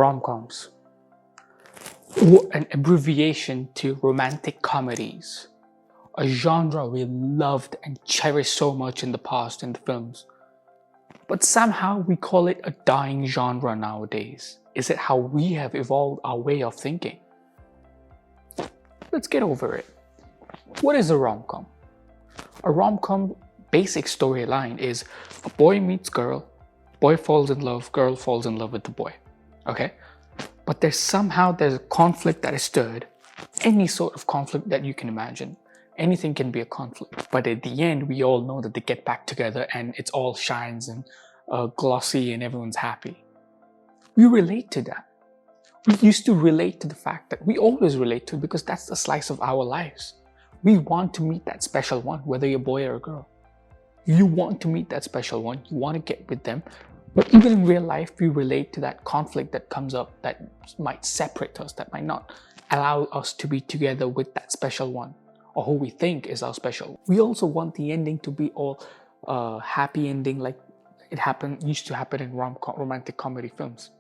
Rom-coms, or an abbreviation to romantic comedies, a genre we loved and cherished so much in the past in the films. But somehow we call it a dying genre nowadays. Is it how we have evolved our way of thinking? Let's get over it. What is a rom-com? A rom-com basic storyline is a boy meets girl, boy falls in love, girl falls in love with the boy. Okay? But there's a conflict that is stirred. Any sort of conflict that you can imagine. Anything can be a conflict. But at the end, we all know that they get back together and it's all shines and glossy and everyone's happy. We relate to that. We used to relate to the fact that we always relate to it because that's the slice of our lives. We want to meet that special one, whether you're a boy or a girl. You want to meet that special one. You want to get with them. But even in real life, we relate to that conflict that comes up that might separate us, that might not allow us to be together with that special one, or who we think is our special. We also want the ending to be all happy ending, like used to happen in romantic comedy films,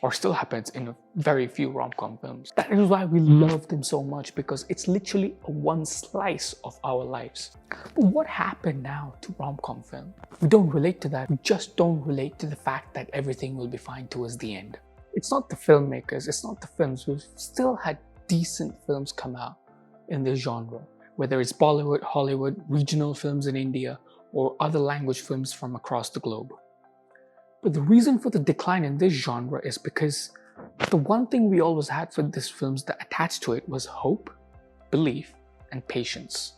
or still happens in very few rom-com films. That is why we love them so much, because it's literally one slice of our lives. But what happened now to rom-com film? We don't relate to that. We just don't relate to the fact that everything will be fine towards the end. It's not the filmmakers, it's not the films. We've still had decent films come out in this genre, whether it's Bollywood, Hollywood, regional films in India, or other language films from across the globe. But the reason for the decline in this genre is because the one thing we always had for these films that attached to it was hope, belief, and patience.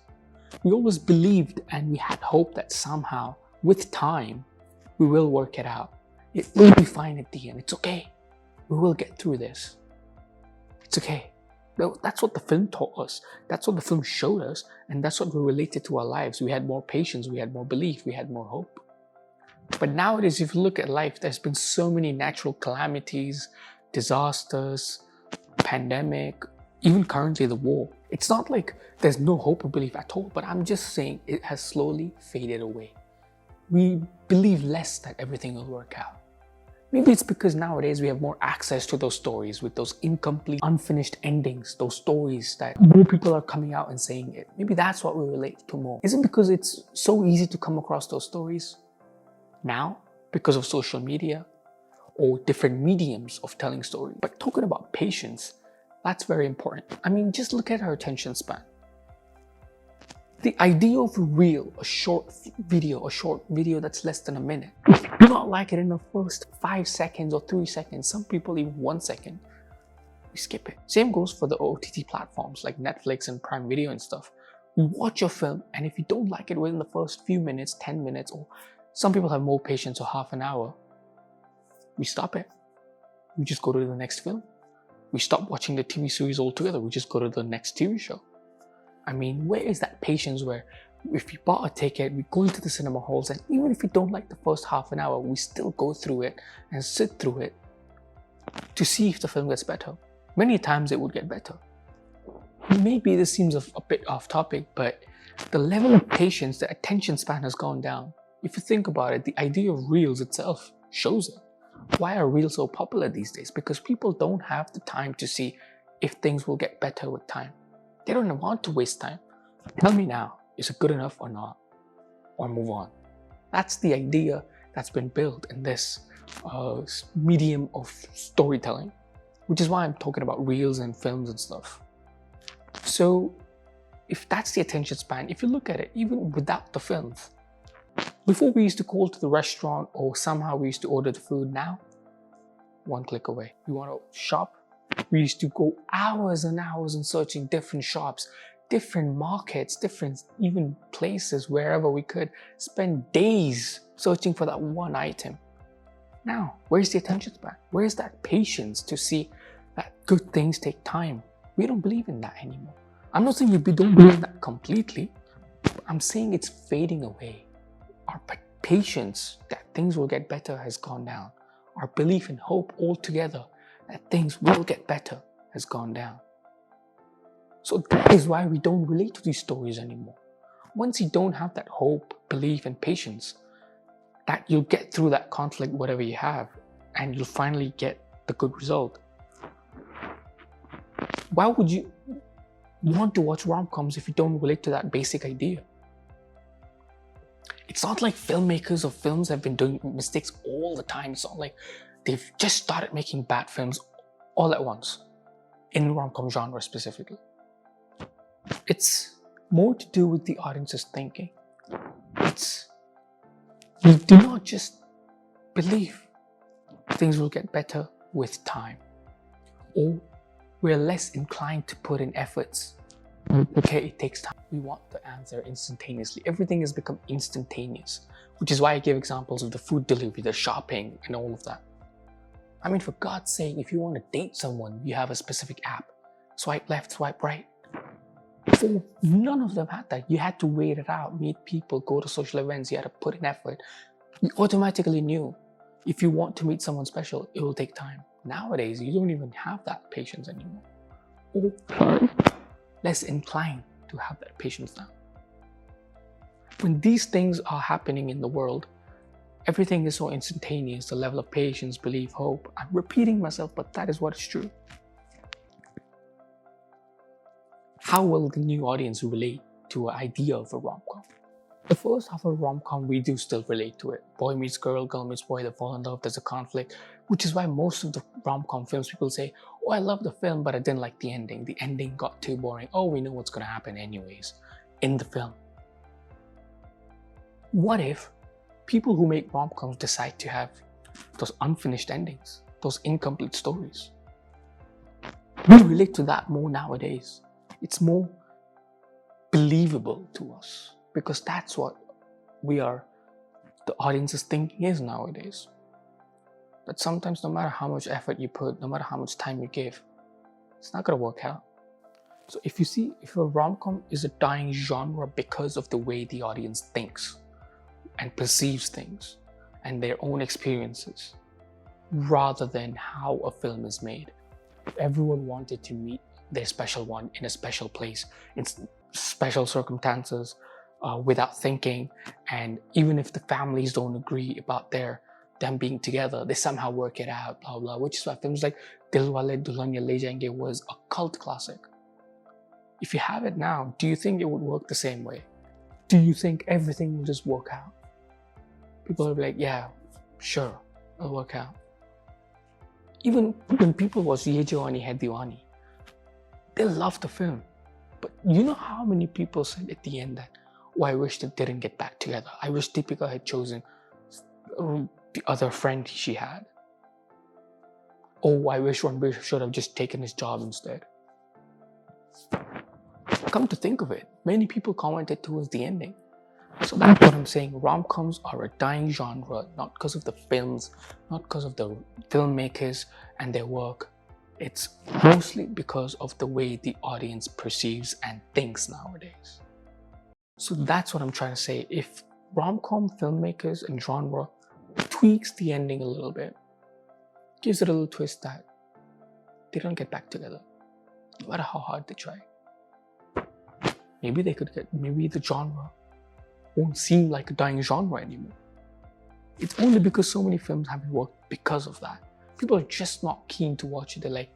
We always believed and we had hope that somehow, with time, we will work it out. It will be fine at the end. It's okay. We will get through this. It's okay. That's what the film taught us. That's what the film showed us. And that's what we related to our lives. We had more patience. We had more belief. We had more hope. But nowadays, if you look at life, there's been so many natural calamities, disasters, pandemic, even currently the war. It's not like there's no hope or belief at all, but I'm just saying it has slowly faded away. We believe less that everything will work out. Maybe it's because nowadays we have more access to those stories with those incomplete, unfinished endings, those stories that more people are coming out and saying it. Maybe that's what we relate to more. Is it because it's so easy to come across those stories now because of social media or different mediums of telling stories? But talking about patience, that's very important. I mean, just look at our attention span. The idea of a reel, a short video that's less than a minute, if you do not like it in the first 5 seconds or 3 seconds, some people even 1 second, we skip it. Same goes for the OTT platforms like Netflix and Prime Video and stuff. We watch your film, and if you don't like it within the first few minutes, 10 minutes, or some people have more patience, or half an hour, we stop it. We just go to the next film. We stop watching the TV series altogether. We just go to the next TV show. I mean, where is that patience where if we bought a ticket, we go into the cinema halls, and even if we don't like the first half an hour, we still go through it and sit through it to see if the film gets better. Many times it would get better. Maybe this seems a bit off topic, but the level of patience, the attention span has gone down. If you think about it, the idea of reels itself shows it. Why are reels so popular these days? Because people don't have the time to see if things will get better with time. They don't want to waste time. Tell me now, is it good enough or not? Or move on. That's the idea that's been built in this medium of storytelling, which is why I'm talking about reels and films and stuff. So if that's the attention span, if you look at it, even without the films, before we used to call to the restaurant or somehow we used to order the food. Now, one click away. You want to shop? We used to go hours and hours in searching different shops, different markets, different even places, wherever we could spend days searching for that one item. Now, where's the attention span? Where's that patience to see that good things take time? We don't believe in that anymore. I'm not saying we don't believe in that completely, but I'm saying it's fading away. Our patience that things will get better has gone down. Our belief and hope altogether that things will get better has gone down. So that is why we don't relate to these stories anymore. Once you don't have that hope, belief, and patience, that you'll get through that conflict, whatever you have, and you'll finally get the good result. Why would you want to watch rom-coms if you don't relate to that basic idea? It's not like filmmakers of films have been doing mistakes all the time. It's not like they've just started making bad films all at once, in rom-com genre specifically. It's more to do with the audience's thinking. We do not just believe things will get better with time, or we're less inclined to put in efforts. Okay, it takes time. We want the answer instantaneously. Everything has become instantaneous, which is why I give examples of the food delivery, the shopping, and all of that. I mean, for God's sake, if you want to date someone, you have a specific app. Swipe left, swipe right. Before, none of them had that. You had to wait it out, meet people, go to social events. You had to put in effort. You automatically knew if you want to meet someone special, it will take time. Nowadays, you don't even have that patience anymore. Or less inclined to have that patience now. When these things are happening in the world, everything is so instantaneous, the level of patience, belief, hope. I'm repeating myself, but that is what is true. How will the new audience relate to an idea of a rom-com? The first half of rom-com, we do still relate to it. Boy meets girl, girl meets boy, they fall in love, there's a conflict, which is why most of the rom-com films, people say, oh, I love the film, but I didn't like the ending. The ending got too boring. Oh, we know what's going to happen anyways in the film. What if people who make rom-coms decide to have those unfinished endings, those incomplete stories? We relate to that more nowadays. It's more believable to us because that's what the audience's thinking is nowadays. But sometimes no matter how much effort you put, no matter how much time you give, it's not going to work out. So if a rom-com is a dying genre because of the way the audience thinks and perceives things and their own experiences, rather than how a film is made. If everyone wanted to meet their special one in a special place, in special circumstances, without thinking, and even if the families don't agree about them being together, they somehow work it out, blah blah, which is why films like Dilwale Dulhania Le Jayenge was a cult classic. If you have it now, do you think it would work the same way? Do you think everything will just work out? People will be like, yeah, sure, it'll work out. Even when people watch Ye Jawani Hai Diwani, they love the film. But you know how many people said at the end that, oh, I wish they didn't get back together. I wish Deepika had chosen the other friend she had. Oh, I wish Ranbir should have just taken his job instead. Come to think of it, many people commented towards the ending. So that's what I'm saying. Rom-coms are a dying genre, not because of the films, not because of the filmmakers and their work. It's mostly because of the way the audience perceives and thinks nowadays. So that's what I'm trying to say. If rom-com filmmakers and genre tweaks the ending a little bit, gives it a little twist that they don't get back together, no matter how hard they try, maybe the genre won't seem like a dying genre anymore. It's only because so many films haven't worked because of that. People are just not keen to watch it. They're like,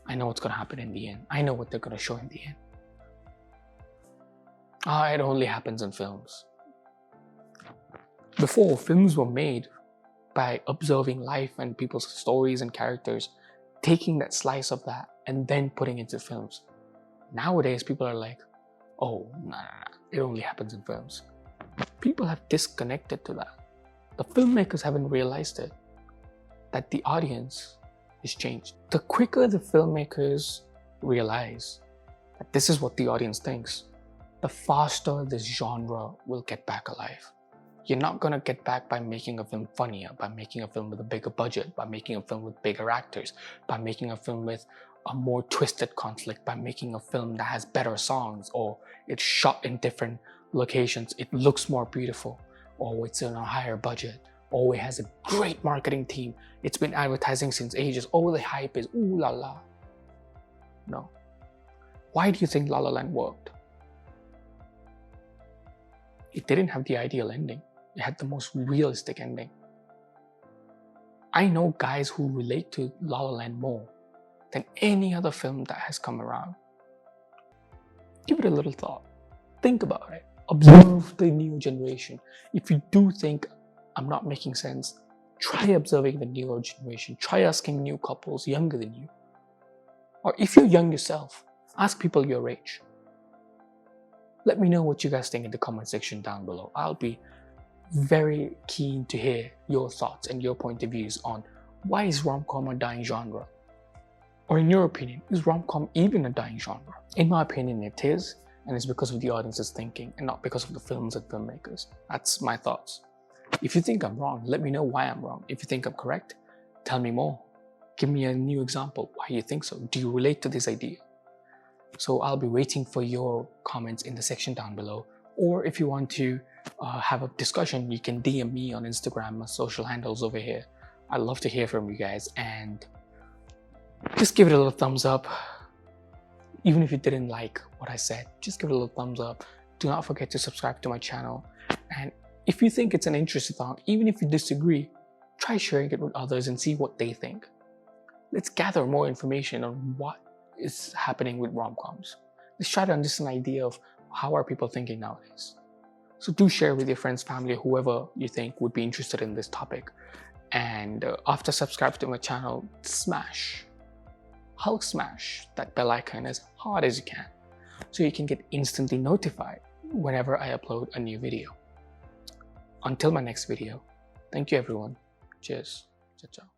I know what's going to happen in the end. I know what they're going to show in the end. It only happens in films. Before, films were made by observing life and people's stories and characters, taking that slice of that and then putting it into films. Nowadays, people are like, oh, nah, it only happens in films. People have disconnected to that. The filmmakers haven't realized it, that the audience is changed. The quicker the filmmakers realize that this is what the audience thinks, the faster this genre will get back alive. You're not going to get back by making a film funnier, by making a film with a bigger budget, by making a film with bigger actors, by making a film with a more twisted conflict, by making a film that has better songs, or it's shot in different locations, it looks more beautiful, or it's on a higher budget, or it has a great marketing team, it's been advertising since ages, oh, the hype is ooh la la. No. Why do you think La La Land worked? It didn't have the ideal ending. It had the most realistic ending. I know guys who relate to La La Land more than any other film that has come around. Give it a little thought. Think about it. Observe the new generation. If you do think I'm not making sense, try observing the newer generation. Try asking new couples younger than you. Or if you're young yourself, ask people your age. Let me know what you guys think in the comment section down below. I'll be very keen to hear your thoughts and your point of views on why is rom-com a dying genre? Or in your opinion, is rom-com even a dying genre? In my opinion, it is, and it's because of the audience's thinking and not because of the films and filmmakers. That's my thoughts. If you think I'm wrong, let me know why I'm wrong. If you think I'm correct, tell me more. Give me a new example why you think so. Do you relate to this idea? So I'll be waiting for your comments in the section down below. Or if you want to have a discussion, you can DM me on Instagram. My social handles over here. I'd love to hear from you guys, and just give it a little thumbs up. Even if you didn't like what I said, just give it a little thumbs up. Do not forget to subscribe to my channel. And if you think it's an interesting thought, even if you disagree, try sharing it with others and see what they think. Let's gather more information on what is happening with rom-coms. Let's try to understand an idea of how are people thinking nowadays. So do share with your friends, family, whoever you think would be interested in this topic. And after subscribing to my channel, Hulk smash that bell icon as hard as you can, so you can get instantly notified whenever I upload a new video. Until my next video, thank you everyone. Cheers. Ciao, ciao.